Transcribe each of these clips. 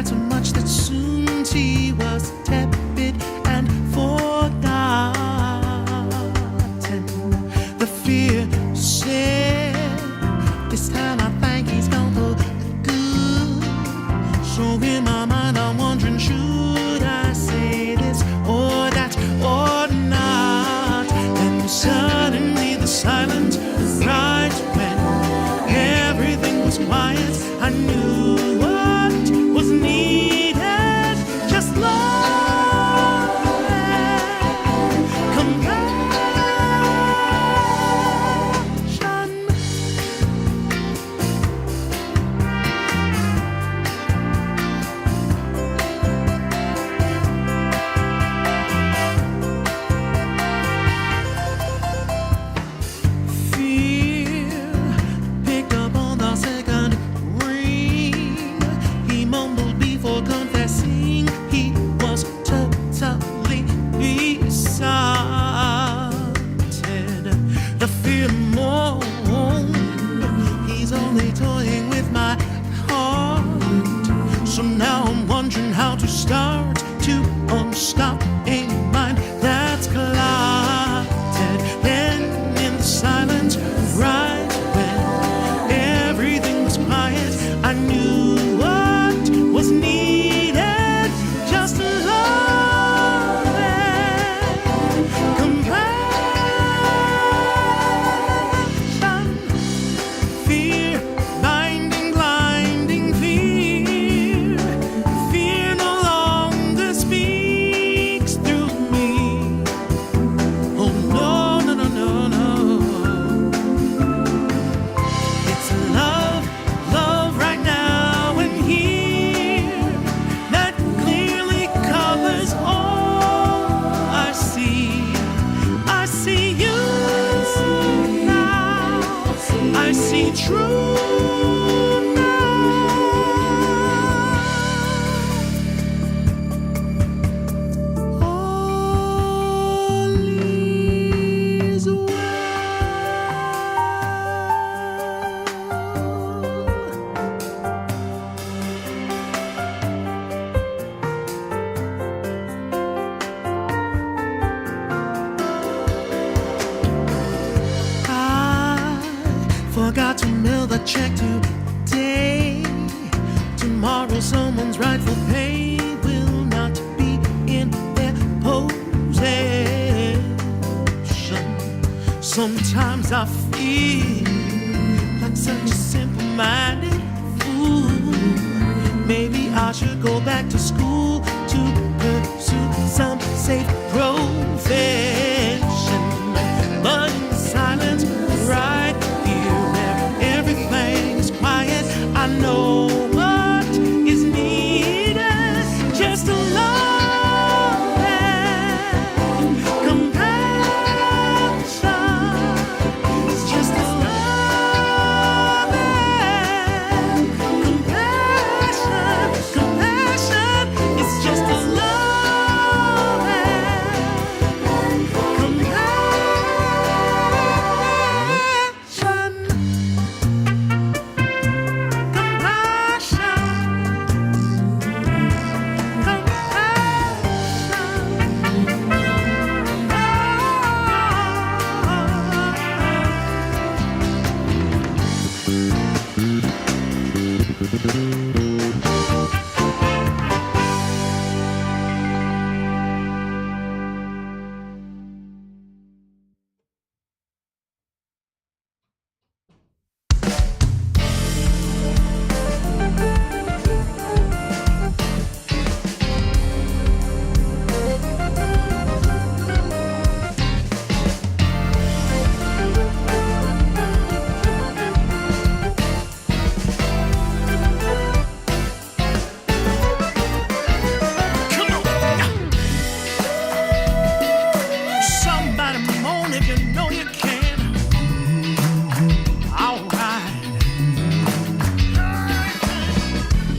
cried so much that soon she was tepid and forgotten. The fear said, this time I think he's gone for good. So in my mind I'm wondering, should I say this or that or not? And suddenly the silence right when everything was quiet. I knew what was needed, just love and compassion. Fear picked up on the second ring. He mumbled before confessing he was totally besotted. The fear moaned, he's only toying with my heart. So now I'm wondering how to start to unstop a mind that's clotted. Then in the silence, right when everything was quiet, I knew what was needed, just love and compassion. Fear, blinding, blinding fear. Fear no longer speaks through me. Oh no, no, no, no, no. It's love, love right now and here that clearly covers all I see. I see you now. I see true now. All is well. I forgot to mail the check today. Tomorrow someone's rightful pay will not be in their possession. Sometimes I feel like such a simple-minded fool. Maybe I should go back to school to pursue some safe profession. But in the silence, right here where everything is quiet, I know what is needed, just a love and compassion. It's just a love and compassion. Compassion. It's just a love and compassion.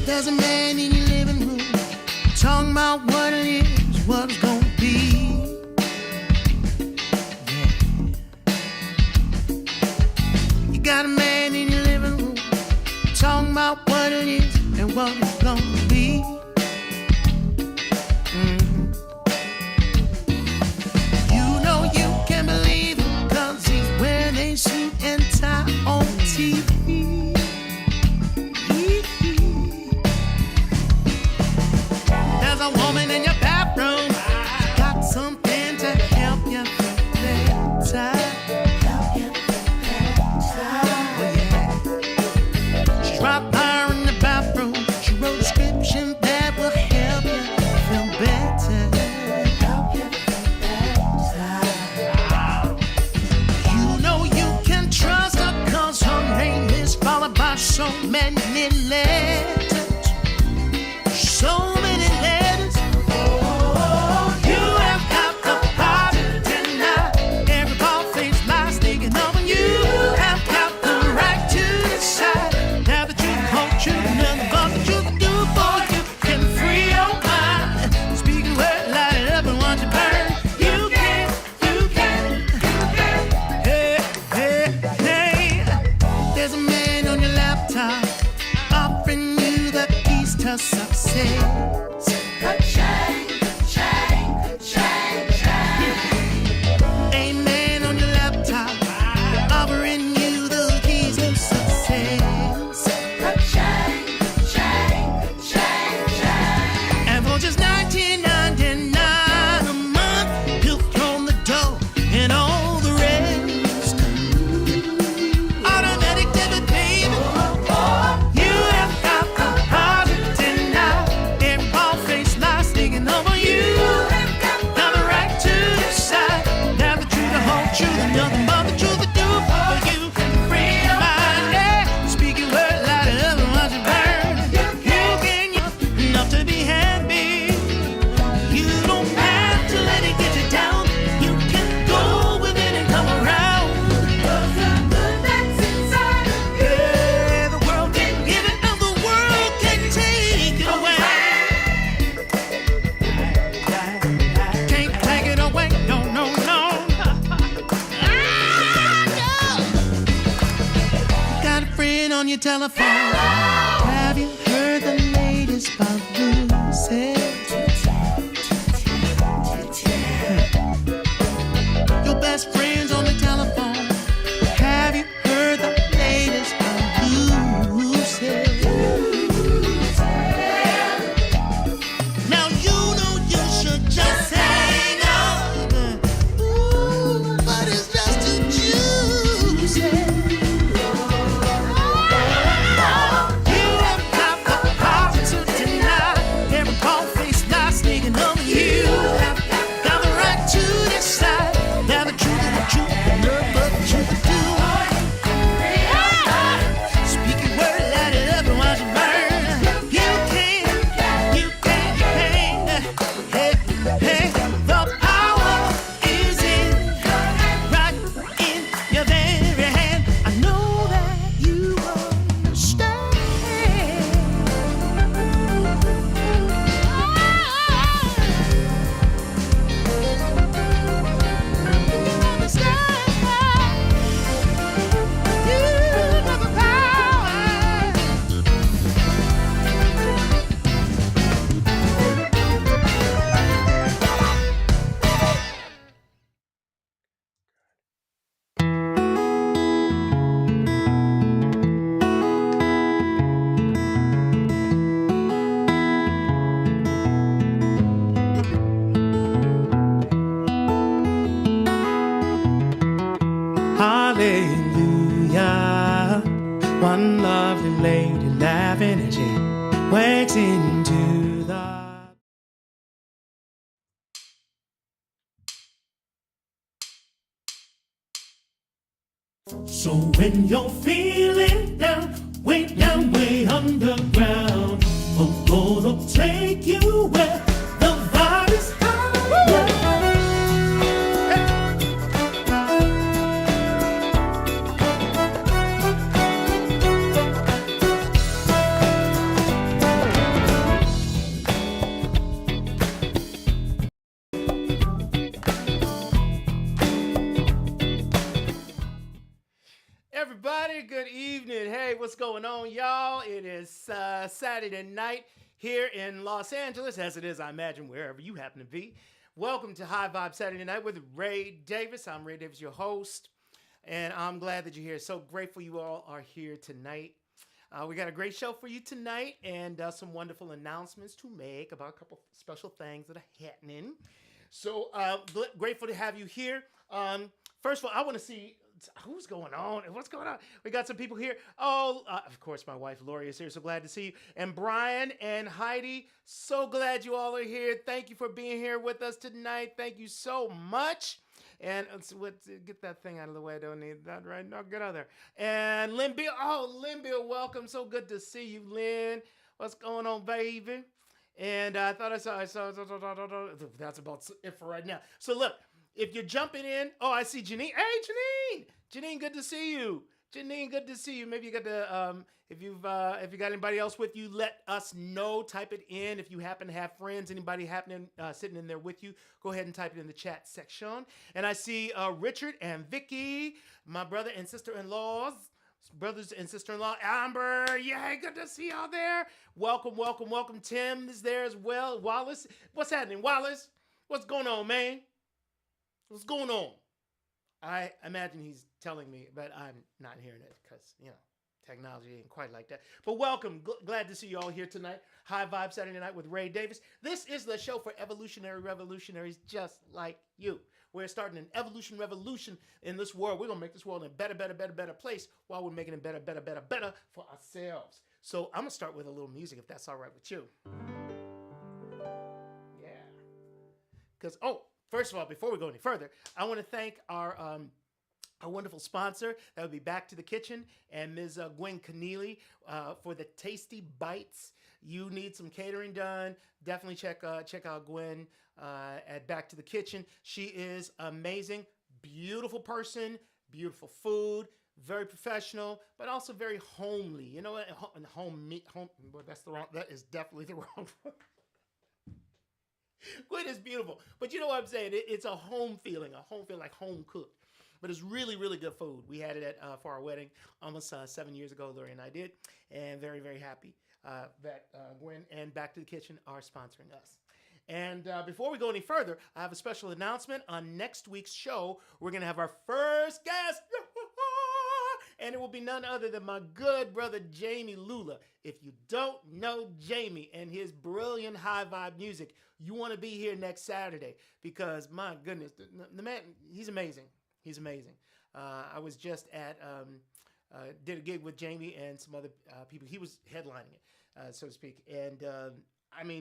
There's a man in your living room talking about what it is, what it's gonna be. Yeah. You got a man in your living room talking about what it is and what it's gonna be. gonna be. You know you can believe it, 'cause he's wearing a suit and tie on TV. There's a woman in your bathroom. She got something to help you feel better. Oh yeah. She's right there in the bathroom. She wrote a description that will help you feel better. You know you can trust her, 'cause her name is followed by so many letters. So many letters. You have got the power tonight. Every ball face lies thinking of you. Have got the right to decide. Now the truth, the whole truth, nothing but the truth do for you. Can free your mind. Speak the word, light it up and watch it burn. You can. Hey, hey, hey. There's a man on your laptop offering you the keys to success. A man on your laptop offering you the keys to success. And for just $19.99 a month, he'll throw on the dough and all the rest. Automatic debit, baby. You have got the power tonight. Every ball face lies thinking over you. Now the right to decide. Now the truth, the whole truth, and nothing but the truth to do for you. Free your mind, yeah. Speak your word, light it up and watch it burn. You can enough to be happy. You don't have to let it get you down. You can go with it and come around. Yeah, the world can give it and the world can take it away. Can't take it away, no, no, no. Got a friend on your telephone. Have you heard the latest about Lucy? Your best friend's on the telephone. Have you heard the latest about Lucy? Now you know you should just hang on. Ooh, but it's just too juicy. You have got the power to deny. Every ball face lies sneaking over you. Have got the right to decide. Now the truth is the truth, and nothing but the truth to do. Speak your word, light it up and watch it burn. You can. Hey, hey, the power is right in your very hand. I know that you understand. You got the power. Hallelujah. One lovely lady laughing as she wakes into the. So when you're feeling down, way underground, I'm gonna take you where the vibe is higher. what's going on, y'all? It is Saturday night here in Los Angeles, as it is, I imagine, wherever you happen to be. Welcome to High Vibe Saturday Night with Ray Davis. I'm Ray Davis, your host, and I'm glad that you're here. So grateful you all are here tonight. We got a great show for you tonight and some wonderful announcements to make about a couple special things that are happening. So grateful to have you here. First of all, I want to see who's going on and what's going on. We got some people here. Oh, of course, my wife Lori is here. So glad to see you. And Brian and Heidi, so glad you all are here. Thank you for being here with us tonight. Thank you so much. And let's get that thing out of the way. I don't need that right now. Get out of there. And Lynn Bill. Oh, Lynn Bill, welcome. So good to see you, Lynn. What's going on, baby? And I thought I saw. That's about it for right now. So look. If you're jumping in, oh, I see Janine. Hey, Janine! Janine, good to see you. Janine, good to see you. Maybe you got to, if you got anybody else with you, let us know. Type it in. If you happen to have friends, anybody sitting in there with you, go ahead and type it in the chat section. And I see Richard and Vicky, my brother and sister-in-laws. Brothers and sister-in-law, Amber, yay, good to see y'all there. Welcome, welcome, welcome. Tim is there as well. Wallace, what's happening, Wallace? What's going on, man? What's going on? I imagine he's telling me, but I'm not hearing it because, technology ain't quite like that. But welcome. Glad to see you all here tonight. High Vibe Saturday Night with Ray Davis. This is the show for evolutionary revolutionaries just like you. We're starting an evolution revolution in this world. We're going to make this world a better place while we're making it better for ourselves. So I'm going to start with a little music if that's all right with you. Yeah. Because, first of all, before we go any further, I want to thank our wonderful sponsor. That would be Back to the Kitchen and Ms. Gwen Keneally for the Tasty Bites. You need some catering done, definitely check out Gwen at Back to the Kitchen. She is amazing, beautiful person, beautiful food, very professional, but also very homely. You know what? Home. Well, that is definitely the wrong one. Gwen is beautiful, but you know what I'm saying? It's a home feeling like home cooked. But it's really, really good food. We had it for our wedding almost 7 years ago, Lori and I did, and very, very happy that Gwen and Back to the Kitchen are sponsoring us. And before we go any further, I have a special announcement. On next week's show, we're going to have our first guest. And it will be none other than my good brother, Jamie Lula. If you don't know Jamie and his brilliant high vibe music, you want to be here next Saturday because, my goodness, the man, he's amazing. He's amazing. I was just did a gig with Jamie and some other people. He was headlining it, so to speak. And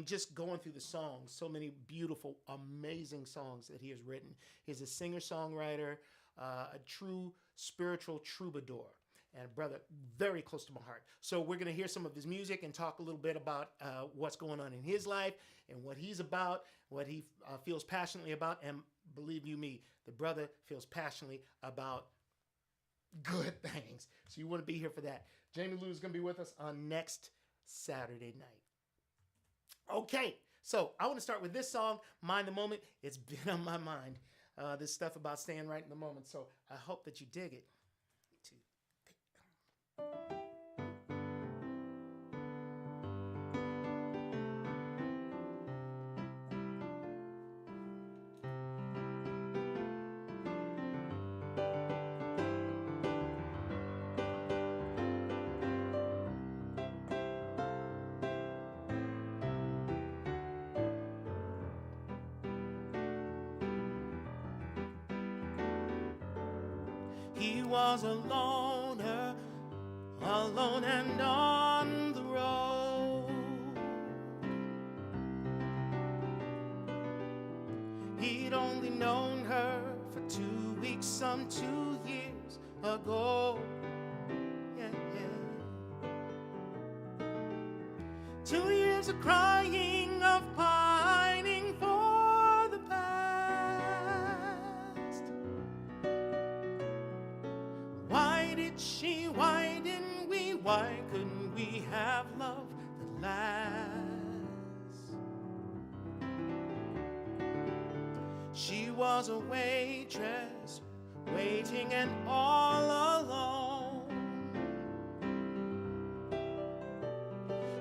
just going through the songs, so many beautiful, amazing songs that he has written. He's a singer-songwriter, a true spiritual troubadour, and a brother very close to my heart. So we're going to hear some of his music and talk a little bit about what's going on in his life and what he's about, what he feels passionately about. And believe you me, the brother feels passionately about good things. So you want to be here for that. Jamie Lou is going to be with us on next Saturday night. Okay, so I want to start with this song, Mind the Moment. It's been on my mind. This stuff about staying right in the moment. So I hope that you dig it. He was a loner, alone and on the road. He'd only known her for 2 weeks, some 2 years ago. Yeah, yeah. 2 years of crying, of pining for the past. Why didn't we, why couldn't we have love that lasts? She was a waitress, waiting and all alone.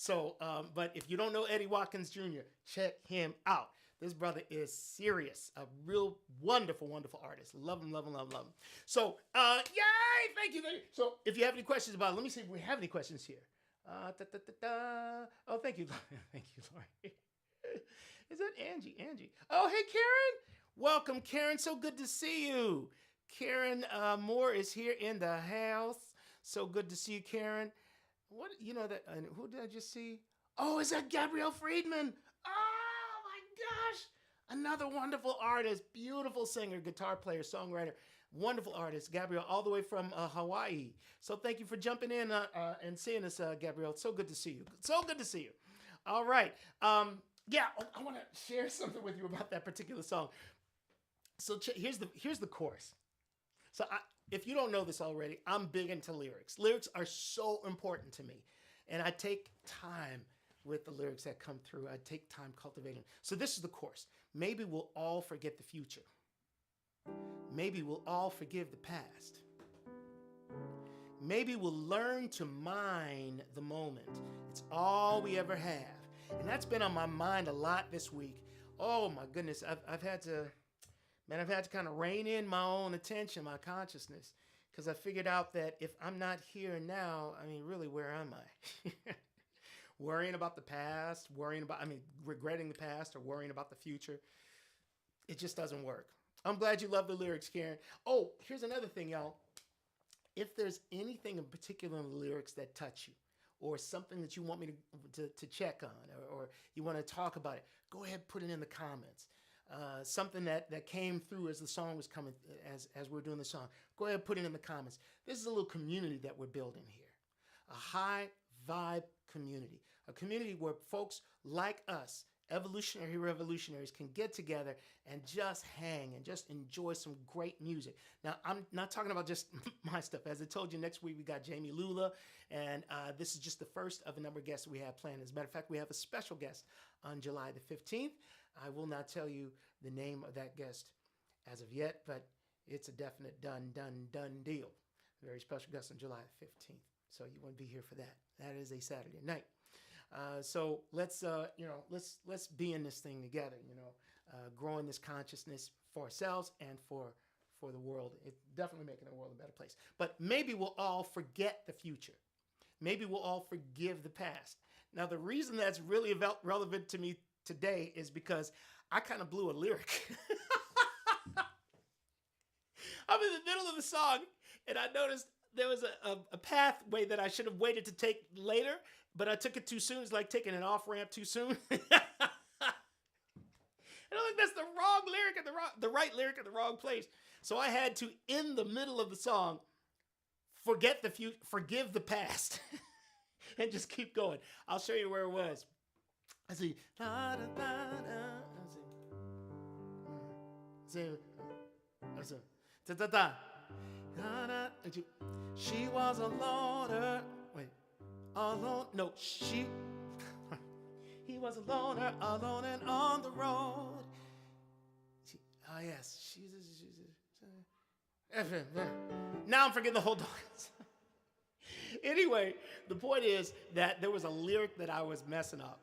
So, but if you don't know Eddie Watkins Jr., check him out. This brother is serious, a real wonderful, wonderful artist. Love him, love him, love him, love him. So, yay! Thank you, thank you. So, if you have any questions about it, let me see if we have any questions here. Oh, thank you, thank you, Lori. Is that Angie? Angie. Oh, hey, Karen. Welcome, Karen. So good to see you. Karen Moore is here in the house. So good to see you, Karen. What, you know that, who did I just see? Oh, is that Gabrielle Friedman? Oh my gosh. Another wonderful artist, beautiful singer, guitar player, songwriter, wonderful artist, Gabrielle, all the way from Hawaii. So thank you for jumping in and seeing us, Gabrielle. It's so good to see you. So good to see you. All right. Yeah, I want to share something with you about that particular song. So here's the chorus. So if you don't know this already, I'm big into lyrics. Lyrics are so important to me. And I take time with the lyrics that come through. I take time cultivating. So this is the chorus. Maybe we'll all forget the future. Maybe we'll all forgive the past. Maybe we'll learn to mine the moment. It's all we ever have. And that's been on my mind a lot this week. Oh my goodness, I've had to kind of rein in my own attention, my consciousness, because I figured out that if I'm not here now, I mean, really, where am I? Worrying about the past, regretting the past or worrying about the future. It just doesn't work. I'm glad you love the lyrics, Karen. Oh, here's another thing, y'all. If there's anything in particular in the lyrics that touch you, or something that you want me to check on, or you want to talk about it, go ahead, put it in the comments. Something that came through as the song was coming, as we're doing the song, go ahead, put it in the comments. This is a little community that we're building here. A high vibe community. A community where folks like us, evolutionary revolutionaries, can get together and just hang and just enjoy some great music. Now, I'm not talking about just my stuff. As I told you, next week we got Jamie Lula, and this is just the first of a number of guests we have planned. As a matter of fact, we have a special guest on July the 15th. I will not tell you the name of that guest as of yet, but it's a definite done deal. A very special guest on July the 15th. So you want to be here for that. That is a Saturday night. So let's be in this thing together, growing this consciousness for ourselves and for the world. It's definitely making the world a better place. But maybe we'll all forget the future. Maybe we'll all forgive the past. Now, the reason that's really relevant to me today is because I kind of blew a lyric. I'm in the middle of the song and I noticed there was a pathway that I should have waited to take later, but I took it too soon. It's like taking an off ramp too soon. And I think that's the wrong lyric at the right lyric at the wrong place. So I had to, in the middle of the song, forget the future, forgive the past, and just keep going. I'll show you where it was. I see. I see. She was a loner. Wait. Alone. No, she. He was a loner, alone and on the road. Oh, yes. Now I'm forgetting the whole dance. Anyway, the point is that there was a lyric that I was messing up,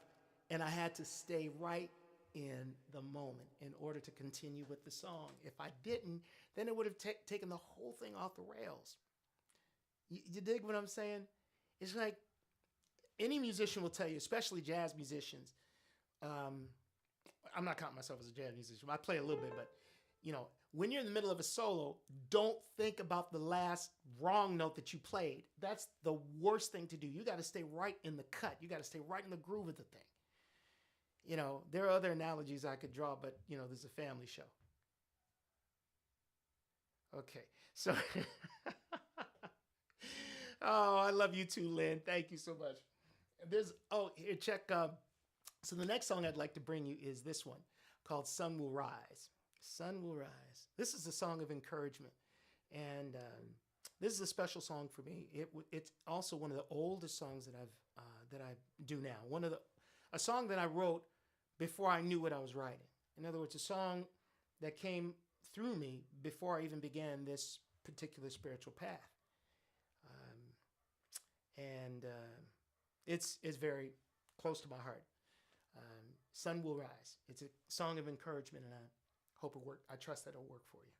and I had to stay right in the moment in order to continue with the song. If I didn't, then it would have taken the whole thing off the rails. You dig what I'm saying? It's like any musician will tell you, especially jazz musicians. I'm not counting myself as a jazz musician. I play a little bit, but when you're in the middle of a solo, don't think about the last wrong note that you played. That's the worst thing to do. You got to stay right in the cut. You got to stay right in the groove of the thing. There are other analogies I could draw, but this is a family show. Okay, so oh, I love you too, Lynn. Thank you so much. Here, check. So the next song I'd like to bring you is this one called Sun Will Rise. Sun Will Rise. This is a song of encouragement. And this is a special song for me. It's also one of the oldest songs that I do now. A song that I wrote before I knew what I was writing. In other words, a song that came through me before I even began this particular spiritual path. It's very close to my heart. Sun Will Rise. It's a song of encouragement, and I hope it work. I trust that it'll work for you.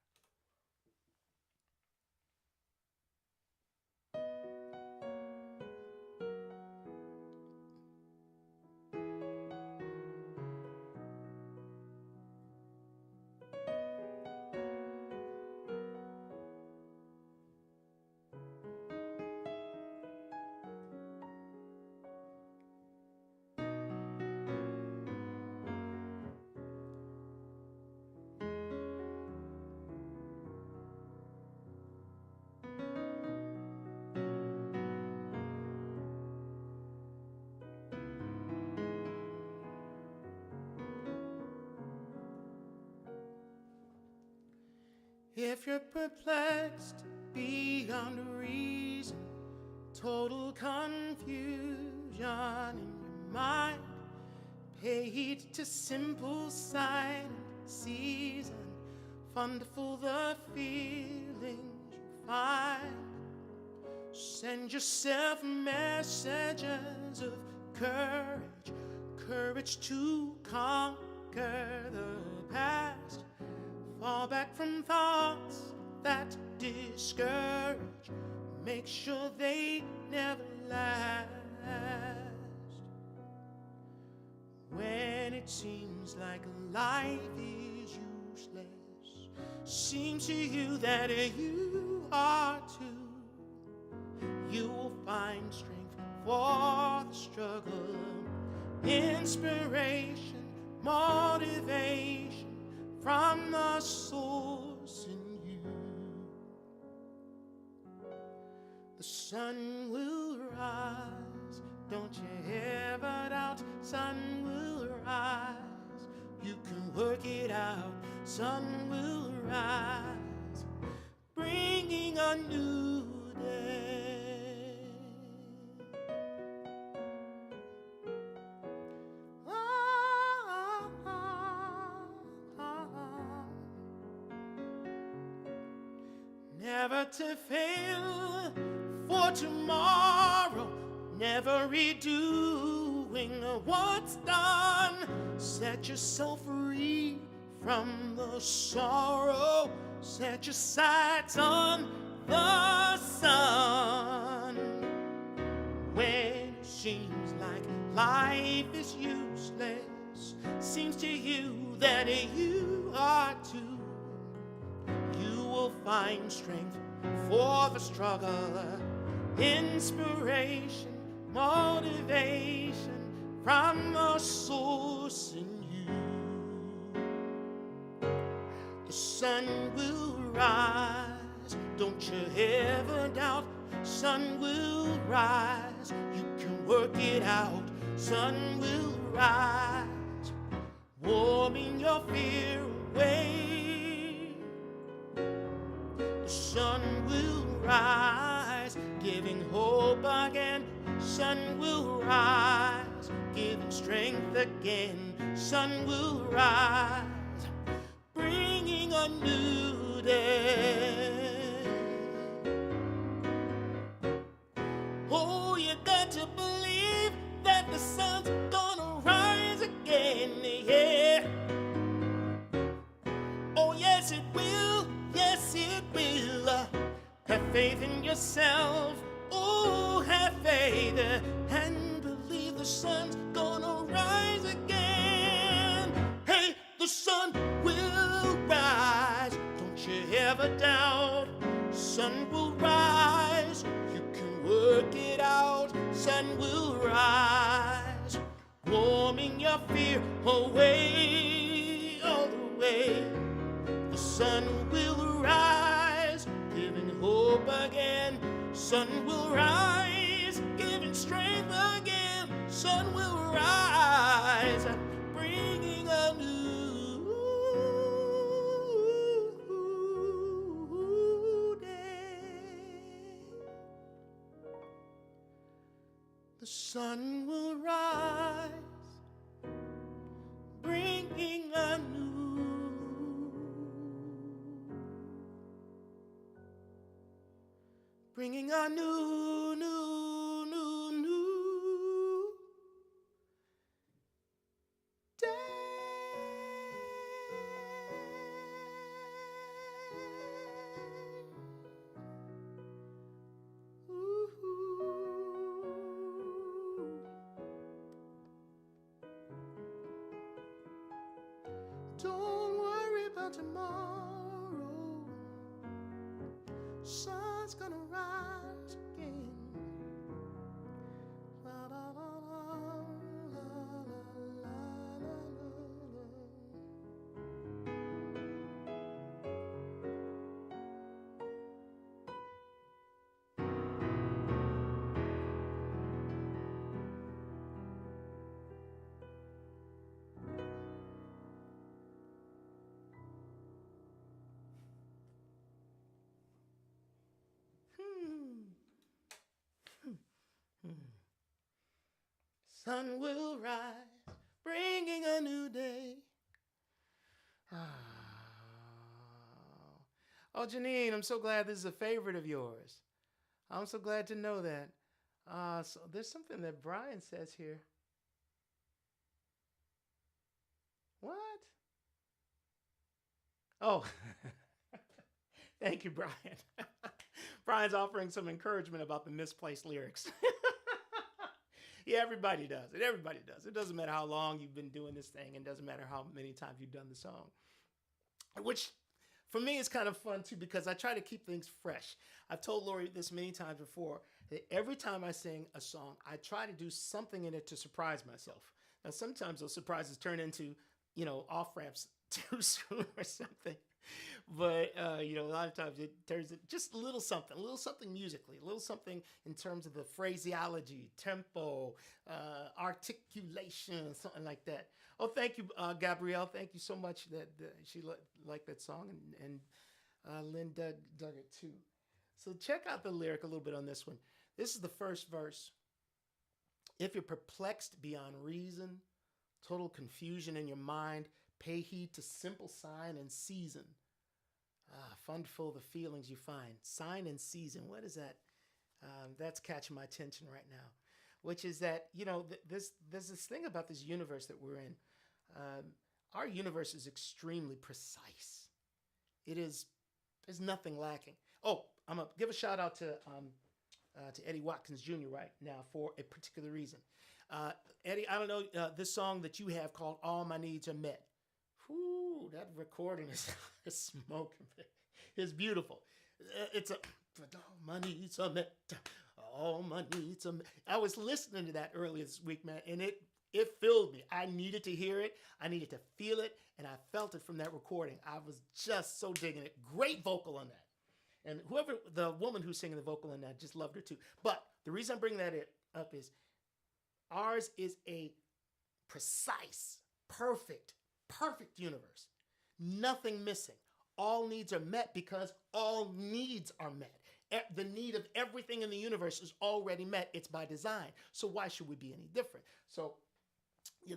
If you're perplexed beyond reason, total confusion in your mind, pay heed to simple sign and season, wonderful the feelings you find. Send yourself messages of courage, courage to conquer the past. Fall back from thoughts that discourage. Make sure they never last. When it seems like life is useless, seems to you that you are too, you will find strength for the struggle, inspiration, motivation from the source in you. The sun will rise, don't you ever doubt. Sun will rise, you can work it out. Sun will rise, bringing a new day. Never to fail for tomorrow, never redoing what's done. Set yourself free from the sorrow, set your sights on the sun. When it seems like life is useless, seems to you that you are too, you will find strength for the struggle, inspiration, motivation from the source in you. The sun will rise, don't you ever doubt. Sun will rise, you can work it out. Sun will rise, warming your fear away. The sun will rise, giving hope again. Sun will rise, giving strength again. Sun will rise, bringing a new day. Oh, you got to believe that the sun's gonna rise again, yeah. Oh, yes it will, yes it will. Have faith in yourself, oh, have faith, and believe the sun's gonna rise again. Hey, the sun will rise, don't you ever doubt. Sun will rise, you can work it out. Sun will rise, warming your fear away, all the way. The sun will rise, giving hope again. Sun will rise, giving strength again. Sun will rise, bringing a new day. The sun will rise, bringing a bringing a new Don't worry about tomorrow. Sun's gonna rise again. La, la, la, la, la, la, la, la, Sun will rise, bringing a new day. Oh, Janine, I'm so glad this is a favorite of yours. I'm so glad to know that. So there's something that Brian says here. What? Oh, thank you, Brian. Brian's offering some encouragement about the misplaced lyrics. Yeah, everybody does it. Everybody does. It doesn't matter how long you've been doing this thing, and doesn't matter how many times you've done the song. Which, for me, is kind of fun too because I try to keep things fresh. I've told Lori this many times before that every time I sing a song, I try to do something in it to surprise myself. Now, sometimes those surprises turn into, off ramps too soon or something. But a lot of times it turns it just a little something musically, a little something in terms of the phraseology, tempo, articulation, something like that. Oh, thank you, Gabrielle. Thank you so much that she liked that song, and Lynn dug it too. So check out the lyric a little bit on this one. This is the first verse. If you're perplexed beyond reason, total confusion in your mind, pay heed to simple sign and season. Fundful the feelings you find. Sign and season. What is that? That's catching my attention right now. Which is that, there's this thing about this universe that we're in. Our universe is extremely precise. There's nothing lacking. Oh, I'm going to give a shout out to Eddie Watkins Jr. right now for a particular reason. Eddie, I don't know, this song that you have called All My Needs Are Met. Whoo, that recording is smoking. It's beautiful. It's all my needs are met. All my needs are met. I was listening to that earlier this week, man, and it filled me. I needed to hear it. I needed to feel it, and I felt it from that recording. I was just so digging it. Great vocal on that. And the woman who's singing the vocal on that, just loved her too. But the reason I'm bringing that up is ours is a precise, perfect universe. Nothing missing. All needs are met because all needs are met. The need of everything in the universe is already met. It's by design. So why should we be any different? So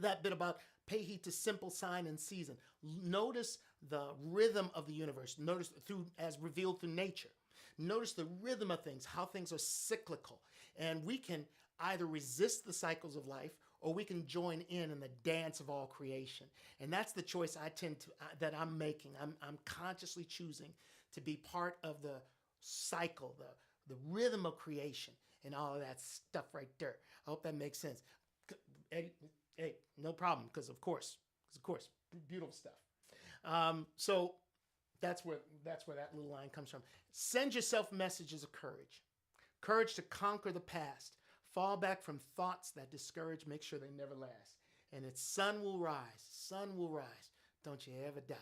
that bit about pay heed to simple sign and season. Notice the rhythm of the universe. Notice as revealed through nature. Notice the rhythm of things, how things are cyclical. And we can either resist the cycles of life or we can join in the dance of all creation. And that's the choice that I'm making. I'm consciously choosing to be part of the cycle, the rhythm of creation and all of that stuff right there. I hope that makes sense. Eddie, hey, no problem, because of course, beautiful stuff. So that's where that little line comes from. Send yourself messages of courage to conquer the past. Fall back from thoughts that discourage. Make sure they never last. And its sun will rise. Sun will rise. Don't you ever doubt.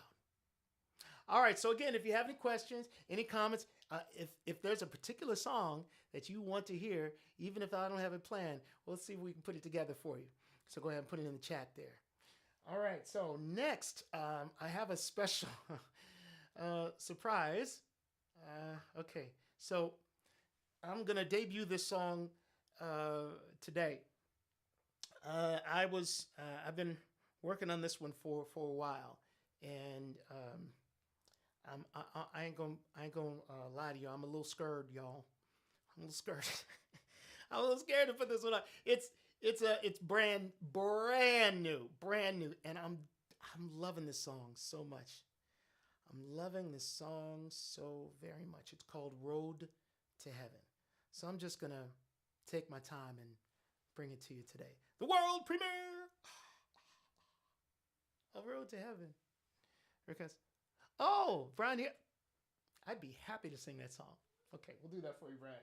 All right. So again, if you have any questions, any comments, if there's a particular song that you want to hear, even if I don't have it planned, we'll see if we can put it together for you. So go ahead and put it in the chat there. All right. So next, I have a special surprise. Okay. So I'm going to debut this song today. I've been working on this one for a while, and I ain't gonna lie to you. I'm a little scared, y'all. I'm a little scared. I'm a little scared to put this one on. It's brand new, and I'm loving this song so much. I'm loving this song so very much. It's called Road to Heaven. So I'm just gonna take my time and bring it to you today. The world premiere of Road to Heaven. Because, oh, Brian, here. I'd be happy to sing that song. Okay, we'll do that for you, Brian.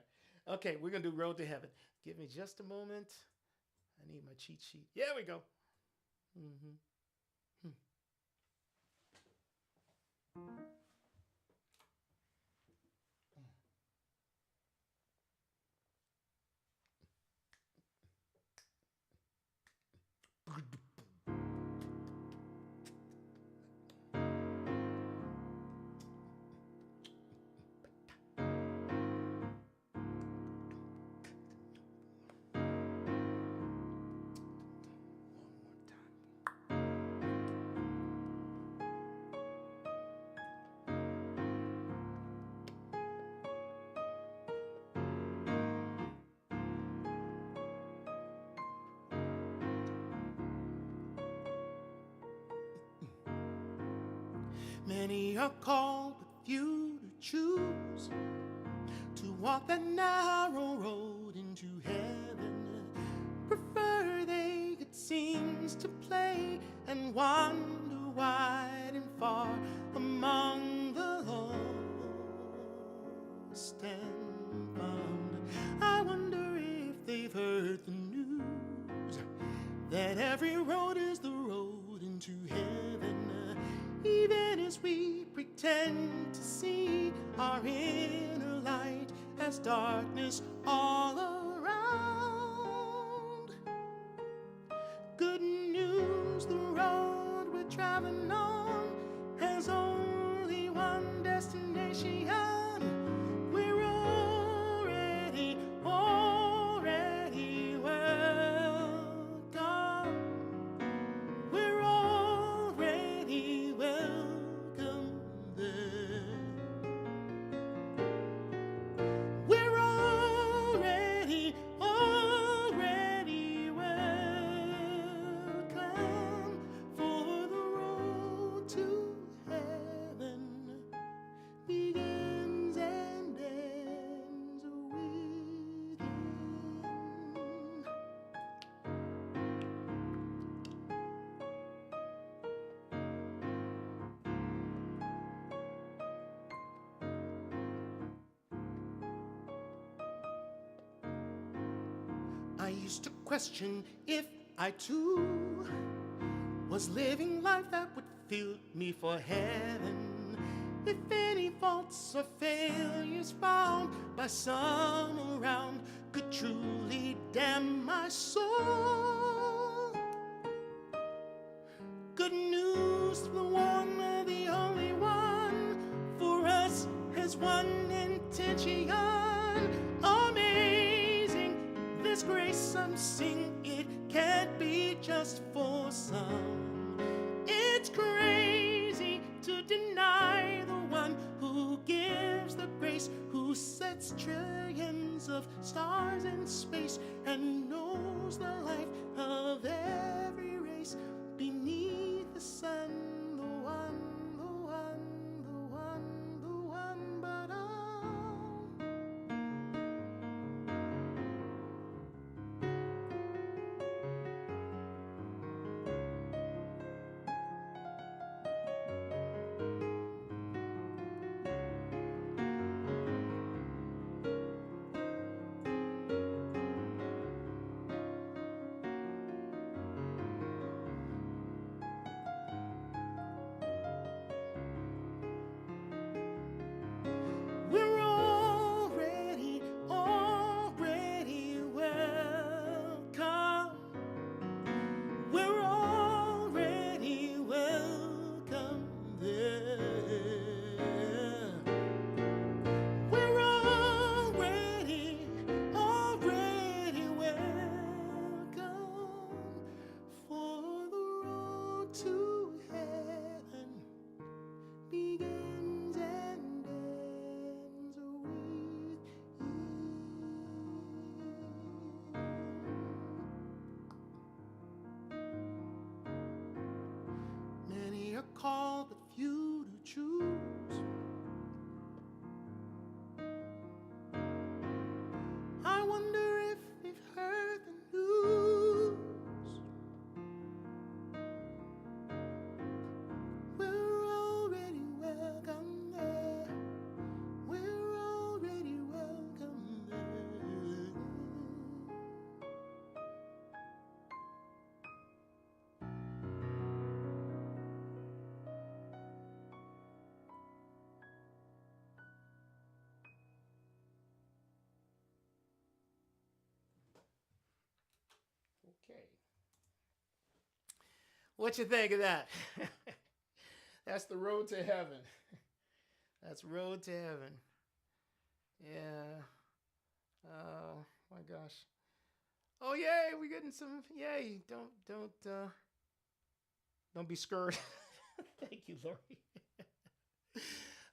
Okay, we're going to do Road to Heaven. Give me just a moment. I need my cheat sheet. There we go. Mm-hmm. Many are called, but few to choose to walk that narrow road into heaven. Prefer they, it seems, to play and wander wide and far among the lost and found. I wonder if they've heard the news that every road is the road into heaven. Even as we pretend to see our inner light as darkness all around. Good news, the road we're traveling on has only one destination. We're already welcome. We're already welcome there. We're already welcome, for the road to heaven begins and ends within. I used to question if I too was living life that would fill me for heaven. If any faults or failures found by some around could truly damn my soul. Good news, the one, the only one for us has one intention. Amazing, this grace I'm singing, it can't be just for some. It's crazy to deny the one who gives the grace, who sets trillions of stars in space and knows the life of every race beneath the sun. The one, the one, the one, the one, but we're already welcome. We're already welcome there. We're already welcome, for the road to heaven begins and ends with many are called, but few to choose. I wonder if they've heard the news. We're What you think of that? That's the road to heaven. That's road to heaven. Yeah. Oh my gosh. Oh yay, we're getting some. Yay! Don't be scared. Thank you, Lori.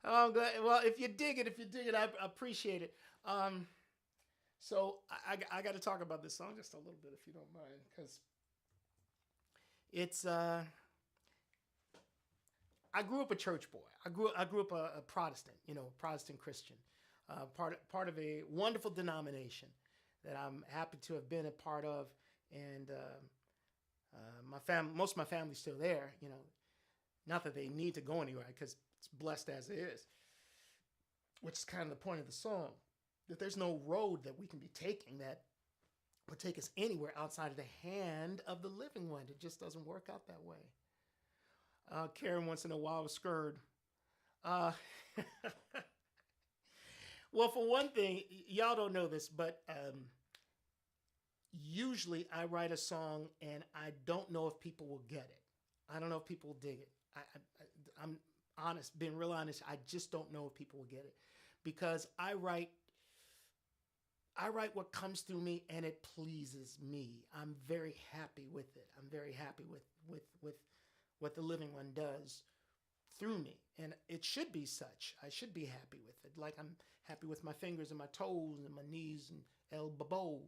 Oh, I'm glad. Well, if you dig it, I appreciate it. So I got to talk about this song just a little bit, if you don't mind, because it's. I grew up a church boy. I grew up a Protestant, Protestant Christian, part of a wonderful denomination that I'm happy to have been a part of, and most of my family's still there. Not that they need to go anywhere because it's blessed as it is, which is kind of the point of the song. That there's no road that we can be taking that would take us anywhere outside of the hand of the living one. It just doesn't work out that way. Karen wants to know why I was scared. Well, for one thing, y'all don't know this, but usually I write a song and I don't know if people will get it. I don't know if people will dig it. I'm honest, being real honest, I just don't know if people will get it because I write what comes through me and it pleases me. I'm very happy with it. I'm very happy with what the living one does through me. And it should be such. I should be happy with it. Like I'm happy with my fingers and my toes and my knees and elbows,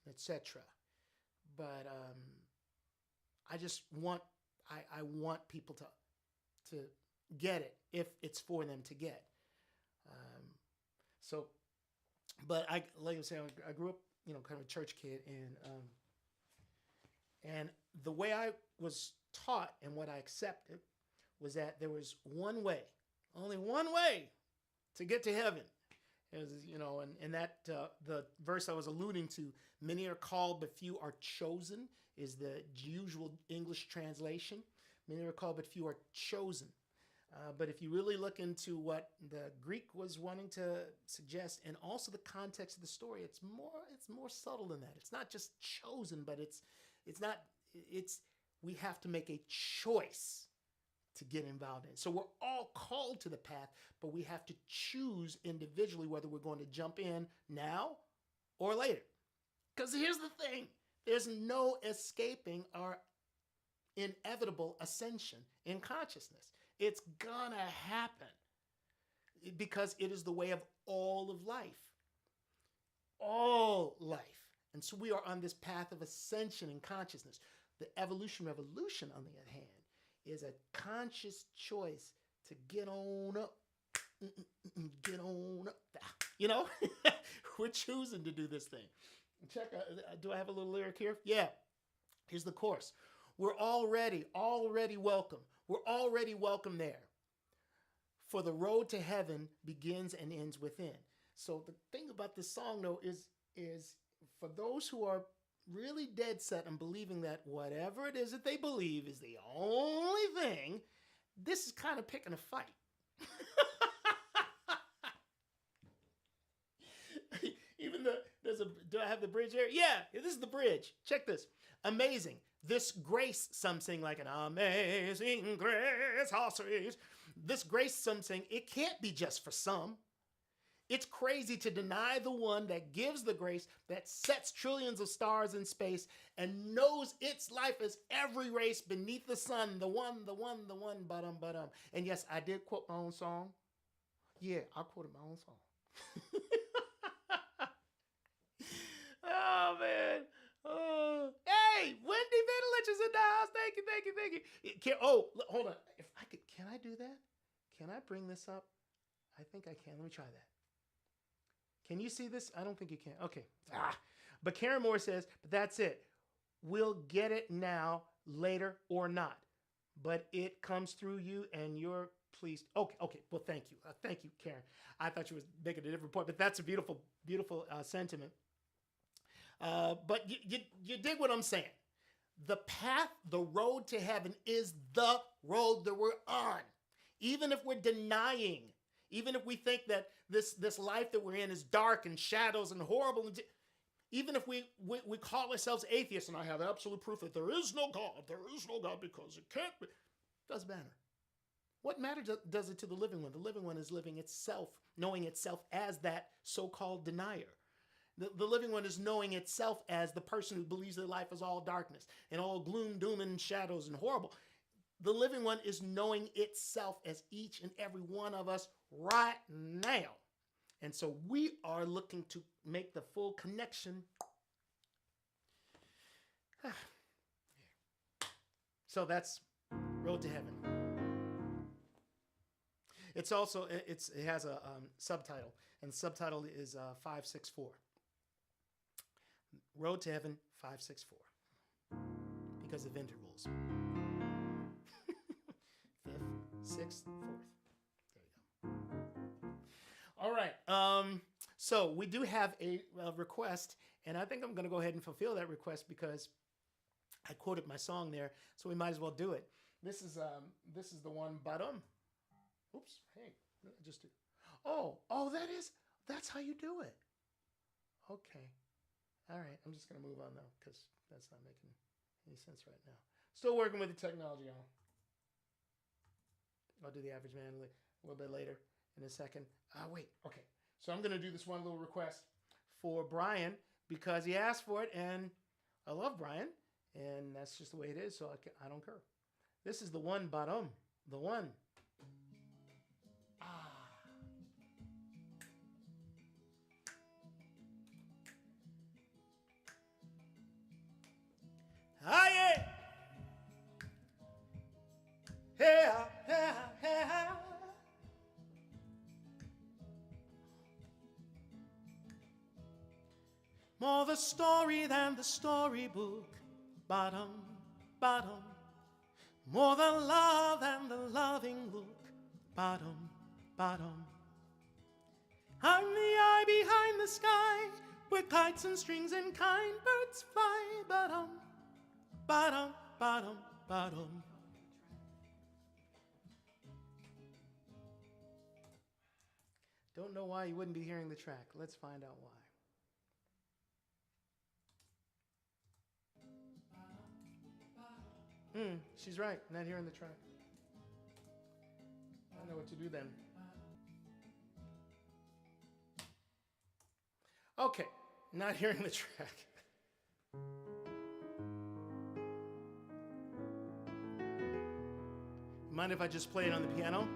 etc. But I just want I want people to get it if it's for them to get. But like I was saying, I grew up, kind of a church kid, and the way I was taught and what I accepted was that there was one way, only one way, to get to heaven. It was, and that the verse I was alluding to, many are called but few are chosen, is the usual English translation. Many are called but few are chosen. But if you really look into what the Greek was wanting to suggest, and also the context of the story, it's more subtle than that. It's not just chosen, but we have to make a choice to get involved in. So we're all called to the path, but we have to choose individually whether we're going to jump in now or later. Because here's the thing, there's no escaping our inevitable ascension in consciousness. It's gonna happen because it is the way of all of life. All life. And so we are on this path of ascension in consciousness. The evolution revolution, on the other hand, is a conscious choice to get on up. Get on up. We're choosing to do this thing. Check out, do I have a little lyric here? Yeah. Here's the chorus. We're already welcome. We're already welcome there. For the road to heaven begins and ends within. So the thing about this song, though, is for those who are really dead set on believing that whatever it is that they believe is the only thing, this is kind of picking a fight. Even do I have the bridge here? Yeah, this is the bridge. Check this. Amazing. This grace, some sing like an amazing grace, this grace, some sing, it can't be just for some. It's crazy to deny the one that gives the grace, that sets trillions of stars in space and knows its life as every race beneath the sun, the one, ba-dum. And yes, I did quote my own song. Yeah, I quoted my own song. Oh, man. Oh, hey, Wendy Vitalich is in the house. Thank you. Hold on. Can I do that? Can I bring this up? I think I can. Let me try that. Can you see this? I don't think you can. Okay. But Karen Moore says, but that's it. We'll get it now, later, or not. But it comes through you and you're pleased. Okay. Well, thank you. Thank you, Karen. I thought you was making a different point, but that's a beautiful sentiment. But you dig what I'm saying. The path, the road to heaven is the road that we're on. Even if we're denying, even if we think that this life that we're in is dark and shadows and horrible, Even if we call ourselves atheists, and I have absolute proof that there is no God because it can't be. Doesn't matter. What matter does it to the living one? The living one is living itself, knowing itself as that so-called denier. The living one is knowing itself as the person who believes that life is all darkness and all gloom, doom, and shadows and horrible. The living one is knowing itself as each and every one of us right now. And so we are looking to make the full connection. So that's Road to Heaven. It's also, it has a subtitle, and the subtitle is 564. Road to Heaven 564. Because of intervals. 5th, 6th, 4th. There you go. All right. So we do have a request, and I think I'm going to go ahead and fulfill that request because I quoted my song there, so we might as well do it. This is the one, Badum. Oops. Hey, just do. Oh, that's how you do it. Okay. All right. I'm just going to move on though, because that's not making any sense right now. Still working with the technology on. I'll do the average man a little bit later in a second. Wait. Okay. So I'm going to do this one little request for Brian because he asked for it, and I love Brian, and that's just the way it is, so I don't care. This is the one, Badum. The one. Yeah. Yeah. More the story than the storybook. Bottom. More the love than the loving look. Bottom. I'm the eye behind the sky, where kites and strings and kind birds fly. Bottom. Don't know why you wouldn't be hearing the track. Let's find out why. She's right. Not hearing the track. I know what to do then. Okay, not hearing the track. Mind if I just play it on the piano?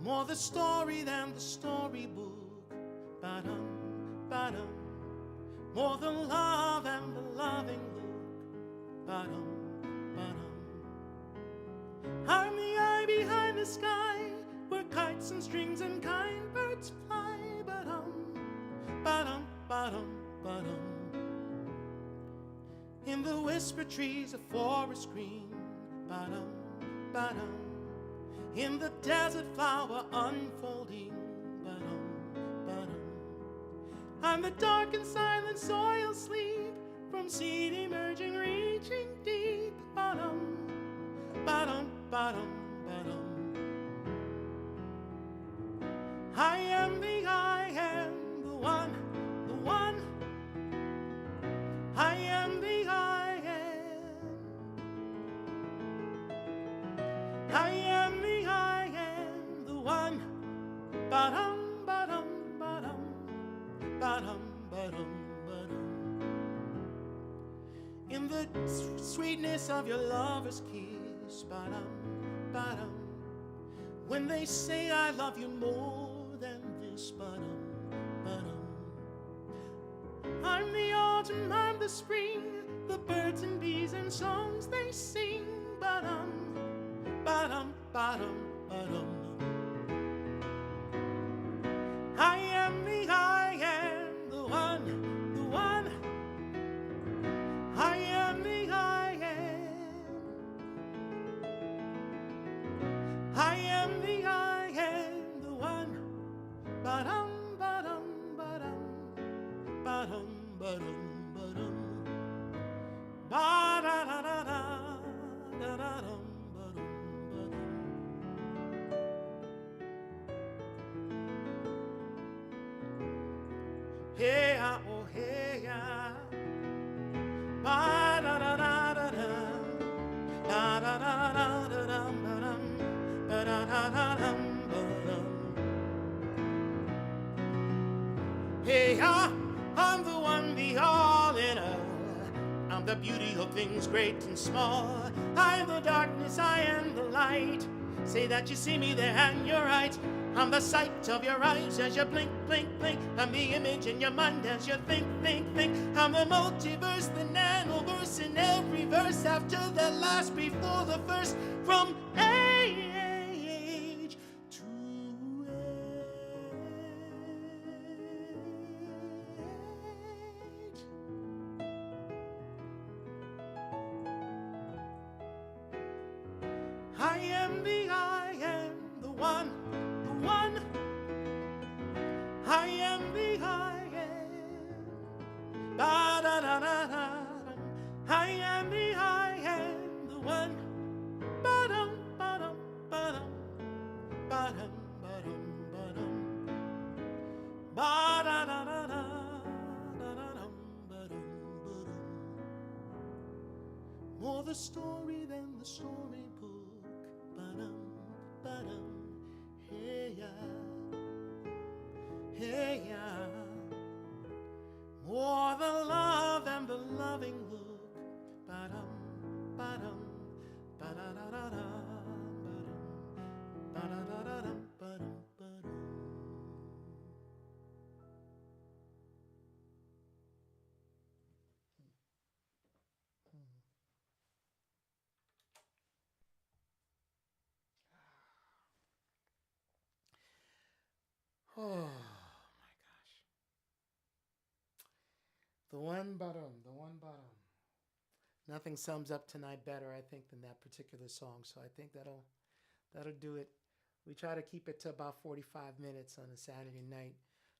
More the story than the storybook. Ba-dum. More the love and the loving look. Ba-dum. I'm the eye behind the sky, where kites and strings and kind birds fly. Ba-dum. In the whisper trees, a forest green. Ba-dum. In the desert flower unfolding. Ba-dum. I'm the dark and silent soil sleep, from seed emerging, reaching deep. Ba-dum. I am the I am, the one. I am the I am. I am the I am, the one. Ba-dum. In the sweetness of your lover's kiss. Ba-dum. When they say I love you more than this. Ba-dum. I'm the autumn, I'm the spring, the birds and bees and songs they sing. Ba-dum. I am the I am, the one. I am the I am. I am the I am, the one. Ba-dum. Hey, oh, hey, ba da da da da da, da da da da da dum, ba da da da dum, ba dum. Hey, I'm the one, the all in all. I'm the beauty of things great and small. I am the darkness, I am the light. Say that you see me there and you're right. I'm the sight of your eyes as you blink, blink, blink. I'm the image in your mind as you think, think, think. I'm the multiverse, the nanoverse in every verse after the last, before the first. From age to age. I am the one, the one. I am the I am. Ba da da da da. I am the I am, the one. Ba dum ba dum ba dum ba dum ba dum ba dum. Ba da da da da da da dum ba dum ba dum. More the story than the storybook. Ba-dum, ba-dum, hey ya, hey ya. More the love than the loving look. Ba-dum, ba-dum, ba-da-da-da-da, ba-dum, ba-da-da-da-dum, ba-dum, ba-dum. Oh my gosh. The one bottom, the one bottom. Nothing sums up tonight better, I think, than that particular song. So I think that'll do it. We try to keep it to about 45 minutes on a Saturday night,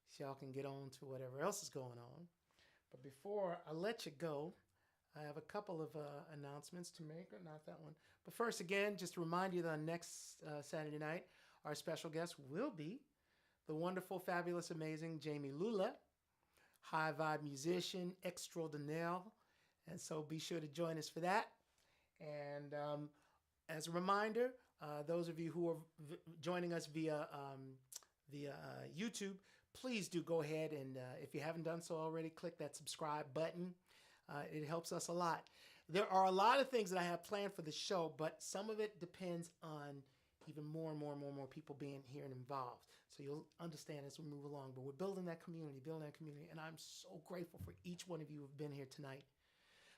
so y'all can get on to whatever else is going on. But before I let you go, I have a couple of announcements to make. Not that one. But first, again, just to remind you that on next Saturday night, our special guest will be the wonderful, fabulous, amazing Jamie Lula, high vibe musician extraordinaire. And so be sure to join us for that. And as a reminder, those of you who are joining us via YouTube, please do go ahead and, if you haven't done so already, click that subscribe button. It helps us a lot. There are a lot of things that I have planned for the show, but some of it depends on even more and more and more and more people being here and involved. So you'll understand as we move along. But we're building that community, and I'm so grateful for each one of you who've been here tonight.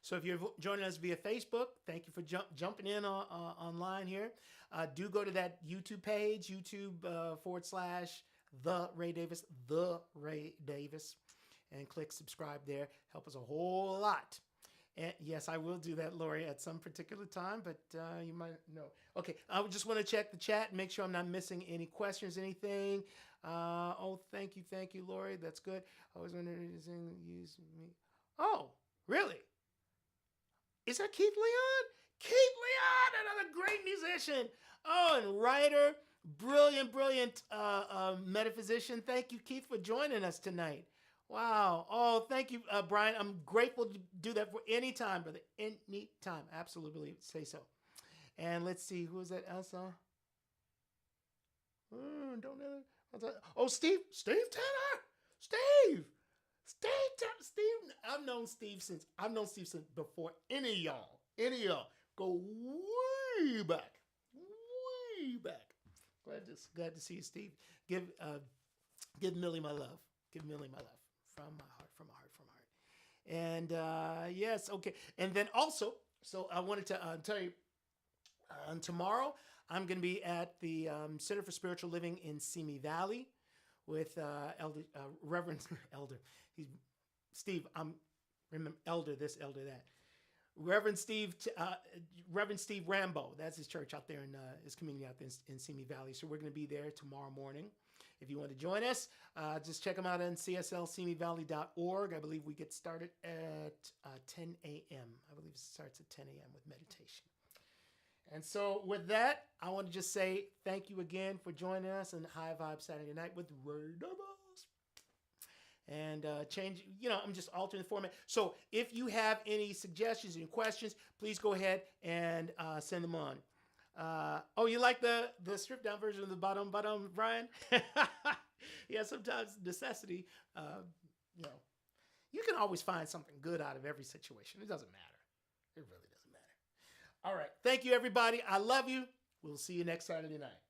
So if you're joining us via Facebook, thank you for jumping in online here. Do go to that YouTube page, YouTube / The Ray Davis, and click subscribe there. Help us a whole lot. And yes, I will do that, Lori, at some particular time, but you might know. Okay, I just want to check the chat and make sure I'm not missing any questions, anything. Oh, thank you, Lori. That's good. I was wondering, use me. Oh, really? Is that Keith Leon? Keith Leon, another great musician. Oh, and writer, brilliant metaphysician. Thank you, Keith, for joining us tonight. Wow. Oh, thank you, Brian. I'm grateful to do that for any time, brother. Any time. Absolutely. Say so. And let's see. Who is that, Elsa? Oh, Steve Tanner. Steve. I've known Steve since before any of y'all. Go way back. Glad to see you, Steve. Give Millie my love. Give Millie my love from my heart. And yes, okay. And then also, so I wanted to tell you, tomorrow I'm going to be at the Center for Spiritual Living in Simi Valley with Reverend Elder. He's Steve. I'm remember Elder this, Elder that. Reverend Steve Rambo. That's his church out there in his community out there in Simi Valley. So we're going to be there tomorrow morning. If you want to join us, just check them out on cslsimivalley.org. I believe we get started at 10 a.m. I believe it starts at 10 a.m. with meditation. And so with that, I want to just say thank you again for joining us on High Vibe Saturday Night with Ray Davis. and change. I'm just altering the format. So if you have any suggestions and questions, please go ahead and send them on. Oh, you like the stripped down version of the bottom, Brian? Yeah, sometimes necessity. You can always find something good out of every situation. It doesn't matter. It really doesn't matter. All right. Thank you, everybody. I love you. We'll see you next Saturday night.